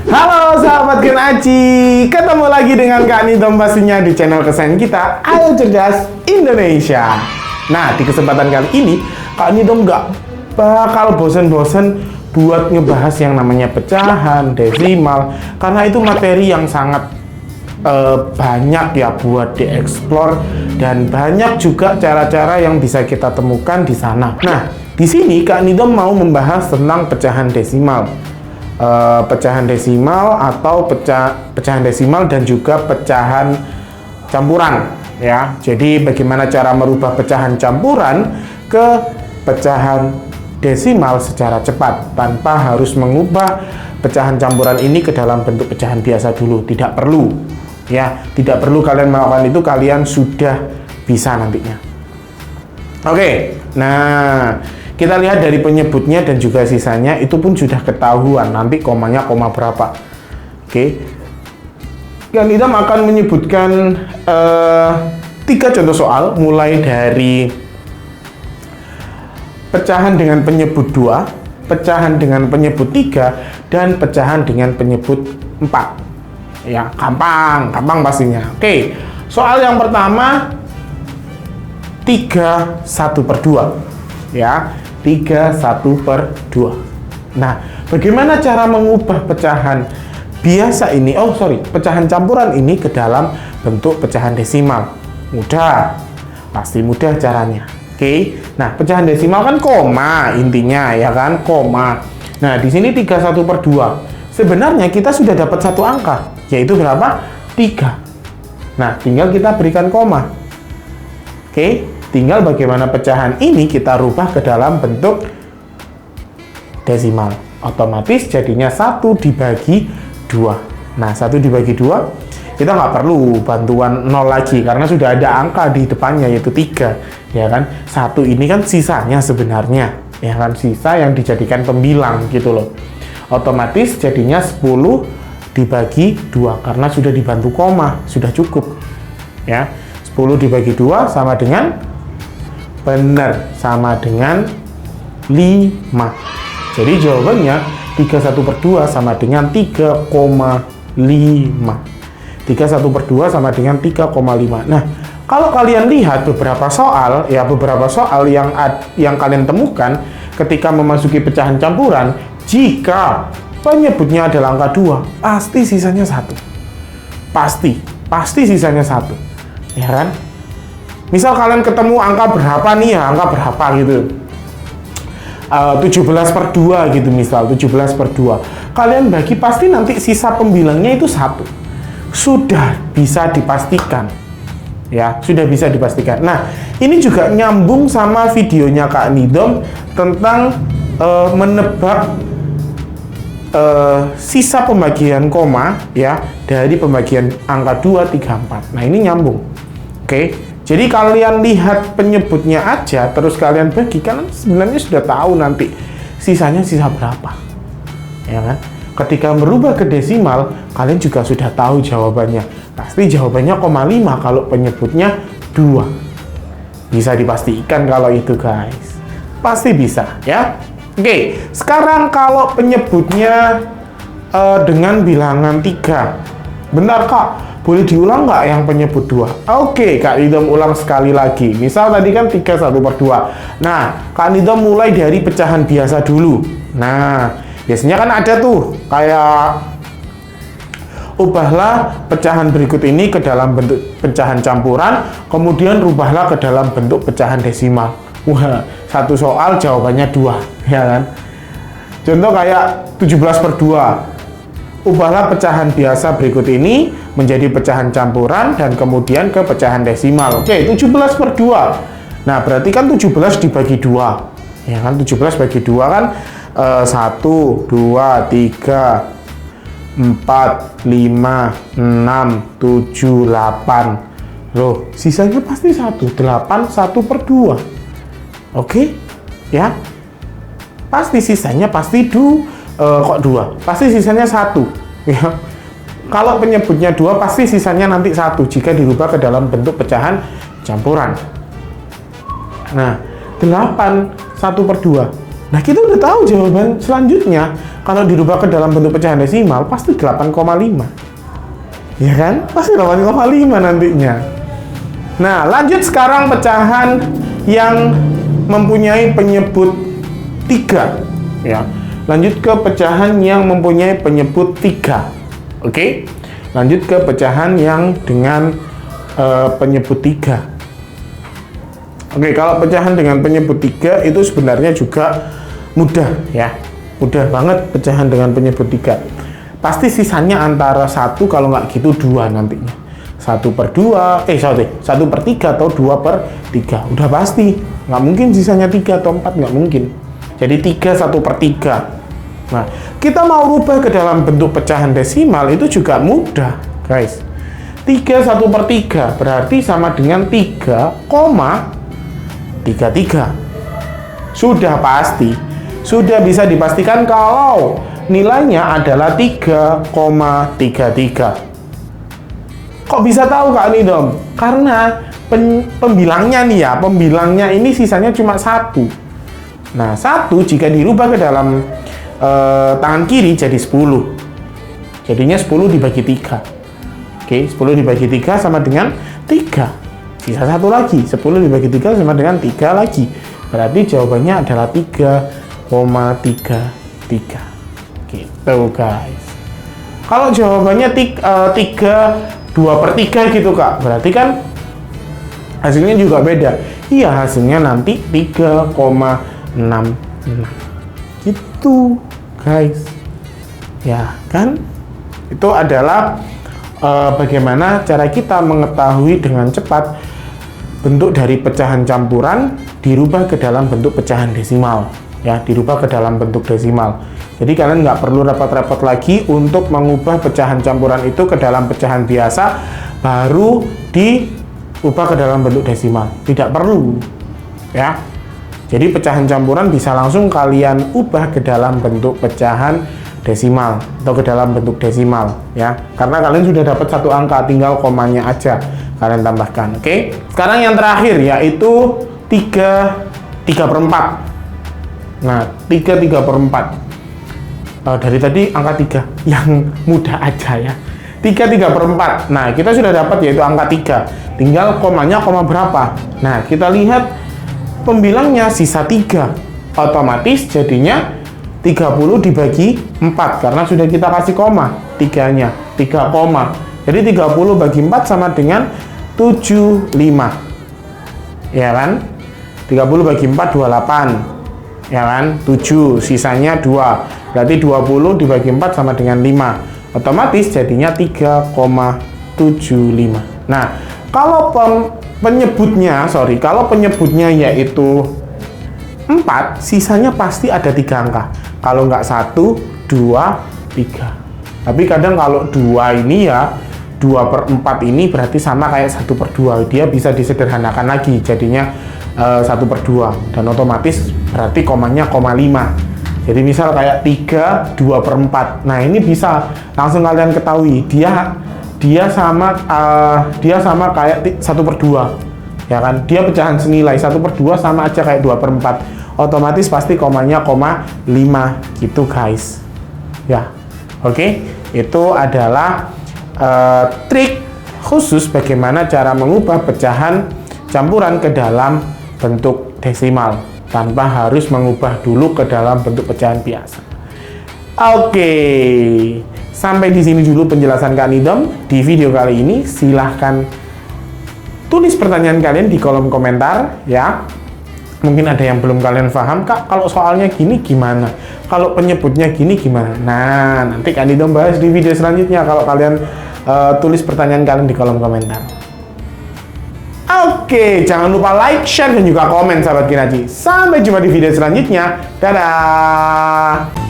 Halo sahabat Gen Aci, ketemu lagi dengan Kak Nidom pastinya di channel kesayangan kita, Ayo Cerdas Indonesia. Nah, di kesempatan kali ini, Kak Nidom gak bakal bosen-bosen buat ngebahas yang namanya pecahan, desimal, karena itu materi yang sangat banyak ya buat dieksplor dan banyak juga cara-cara yang bisa kita temukan di sana. Nah, di sini Kak Nidom mau membahas tentang pecahan desimal. Pecahan desimal atau pecahan desimal dan juga pecahan campuran ya. Jadi bagaimana cara merubah pecahan campuran ke pecahan desimal secara cepat tanpa harus mengubah pecahan campuran ini ke dalam bentuk pecahan biasa dulu. Tidak perlu ya, tidak perlu kalian melakukan itu, kalian sudah bisa nantinya. Oke, nah kita lihat dari penyebutnya dan juga sisanya itu pun sudah ketahuan nanti komanya koma berapa. Oke, Kak Nidom akan menyebutkan 3 contoh soal mulai dari pecahan dengan penyebut 2, pecahan dengan penyebut 3, dan pecahan dengan penyebut 4. Ya, gampang pastinya. Oke, soal yang pertama 3/1/2 ya. 3/1/2. Nah, bagaimana cara mengubah pecahan biasa ini, pecahan campuran ini ke dalam bentuk pecahan desimal? Mudah, pasti mudah caranya. Oke, nah pecahan desimal kan koma intinya ya kan, koma. Nah, di sini 3/1/2. Sebenarnya kita sudah dapat satu angka, yaitu berapa? 3. Nah, tinggal kita berikan koma. Oke. Tinggal bagaimana pecahan ini kita rubah ke dalam bentuk desimal. Otomatis jadinya 1 dibagi 2. Nah, 1 dibagi 2, kita nggak perlu bantuan 0 lagi, karena sudah ada angka di depannya, yaitu 3. Ya kan? 1 ini kan sisanya sebenarnya. Ya kan? Sisa yang dijadikan pembilang gitu loh. Otomatis jadinya 10 dibagi 2, karena sudah dibantu koma, sudah cukup. Ya, 10 dibagi 2 sama dengan... Benar, sama dengan 5. Jadi jawabannya 3/1/2 sama dengan 3,5. 3/1/2 sama dengan 3,5. Nah, kalau kalian lihat beberapa soal yang kalian temukan ketika memasuki pecahan campuran, jika penyebutnya adalah angka 2, pasti sisanya 1. Pasti sisanya 1. Ya kan? Misal kalian ketemu angka berapa nih ya, angka berapa gitu, 17/2 gitu misal, 17/2. Kalian bagi, pasti nanti sisa pembilangnya itu 1. Sudah bisa dipastikan. Ya, sudah bisa dipastikan. Nah, ini juga nyambung sama videonya Kak Nidom tentang menebak sisa pembagian koma ya dari pembagian angka 2, 3, 4. Nah, ini nyambung. Oke. Jadi kalian lihat penyebutnya aja, terus kalian bagi, kalian sebenarnya sudah tahu nanti sisanya sisa berapa. Ya kan? Ketika merubah ke desimal, kalian juga sudah tahu jawabannya. Pasti jawabannya 0,5 kalau penyebutnya 2. Bisa dipastikan kalau itu, guys. Pasti bisa, ya. Oke, sekarang kalau penyebutnya dengan bilangan 3. Benar, Kak? Boleh diulang nggak yang penyebut 2? Oke, Kak Nidom ulang sekali lagi. Misal tadi kan 3/1/2. Nah, Kak Nidom mulai dari pecahan biasa dulu. Nah, biasanya kan ada tuh kayak ubahlah pecahan berikut ini ke dalam bentuk pecahan campuran, kemudian rubahlah ke dalam bentuk pecahan desimal. Wah, satu soal jawabannya 2, ya kan? Contoh kayak 17/2. Ubahlah pecahan biasa berikut ini menjadi pecahan campuran dan kemudian ke pecahan desimal. Oke, 17/2. Nah, berarti kan 17 dibagi 2. Ya kan, 17 bagi 2 kan 1, 2, 3, 4, 5, 6, 7, 8. Loh, sisanya pasti 1. 8 1/2. Oke? Ya. Pasti sisanya pasti 2. Pasti sisanya 1 ya. Kalau penyebutnya 2, pasti sisanya nanti 1 jika dirubah ke dalam bentuk pecahan campuran. Nah, 8 1/2. Nah, kita udah tahu jawaban selanjutnya. Kalau dirubah ke dalam bentuk pecahan desimal, pasti 8,5. Ya kan? Pasti 8,5 nantinya. Nah, lanjut sekarang pecahan yang mempunyai penyebut 3. Ya. Lanjut ke pecahan yang mempunyai penyebut 3. Oke? Lanjut ke pecahan yang dengan penyebut 3. Oke, kalau pecahan dengan penyebut 3 itu sebenarnya juga mudah ya. Mudah banget pecahan dengan penyebut 3. Pasti sisanya antara 1 kalau nggak gitu 2 nantinya. 1/2, 1/3 atau 2/3. Udah pasti. Nggak mungkin sisanya 3 atau 4, nggak mungkin. Jadi 3 1/3. Nah, kita mau rubah ke dalam bentuk pecahan desimal itu juga mudah, guys. 3 1/3 berarti sama dengan 3,33. Sudah pasti. Sudah bisa dipastikan kalau nilainya adalah 3,33. Kok bisa tahu Kak Nidom? Karena pembilangnya nih ya, pembilangnya ini sisanya cuma 1. Nah, 1 jika dirubah ke dalam tangan kiri jadi 10. Jadinya 10 dibagi 3. Oke, 10 dibagi 3 sama dengan 3. Sisa 1 lagi. 10 dibagi 3 sama dengan 3 lagi. Berarti jawabannya adalah 3,33. Gitu, guys. Kalau jawabannya 2/3 gitu, Kak. Berarti kan hasilnya juga beda. Iya, hasilnya nanti 3,66. Gitu, guys. Ya, kan? Itu adalah bagaimana cara kita mengetahui dengan cepat bentuk dari pecahan campuran dirubah ke dalam bentuk pecahan desimal. Ya, dirubah ke dalam bentuk desimal. Jadi kalian nggak perlu repot-repot lagi untuk mengubah pecahan campuran itu ke dalam pecahan biasa, baru diubah ke dalam bentuk desimal. Tidak perlu, ya. Jadi pecahan campuran bisa langsung kalian ubah ke dalam bentuk pecahan desimal atau ke dalam bentuk desimal, ya. Karena kalian sudah dapat 1 angka, tinggal komanya aja kalian tambahkan. Oke. Sekarang yang terakhir yaitu 3/4. Nah, 3/4. Dari tadi angka 3 yang mudah aja ya. 3/4. Nah, kita sudah dapat yaitu angka 3. Tinggal komanya koma berapa. Nah, kita lihat pembilangnya sisa 3. Otomatis jadinya 30 dibagi 4 karena sudah kita kasih koma 3-nya. 3 koma. Jadi 30 bagi 4 sama dengan 75. Ya kan? 30 bagi 4 28. Ya kan? 7, sisanya 2. Berarti 20 dibagi 4 sama dengan 5. Otomatis jadinya 3,75. Nah, kalau penyebutnya yaitu 4, sisanya pasti ada 3 angka. Kalau nggak 1, 2, 3. Tapi kadang kalau 2 ini ya, 2/4 ini berarti sama kayak 1/2. Dia bisa disederhanakan lagi, jadinya 1/2. Dan otomatis berarti komanya koma 5. Jadi misal kayak 3 2/4. Nah, ini bisa langsung kalian ketahui dia sama kayak 1/2. Ya kan? Dia pecahan senilai 1/2 sama aja kayak 2/4. Otomatis pasti komanya koma 5 gitu, guys. Ya. Oke. Itu adalah trik khusus bagaimana cara mengubah pecahan campuran ke dalam bentuk desimal tanpa harus mengubah dulu ke dalam bentuk pecahan biasa. Oke, sampai di sini dulu penjelasan Kak Nidom di video kali ini. Silahkan tulis pertanyaan kalian di kolom komentar ya. Mungkin ada yang belum kalian paham, Kak, kalau soalnya gini gimana? Kalau penyebutnya gini gimana? Nah, nanti Kak Nidom bahas di video selanjutnya kalau kalian tulis pertanyaan kalian di kolom komentar. Oke, jangan lupa like, share, dan juga komen sahabat Kinaji. Sampai jumpa di video selanjutnya. Dadah!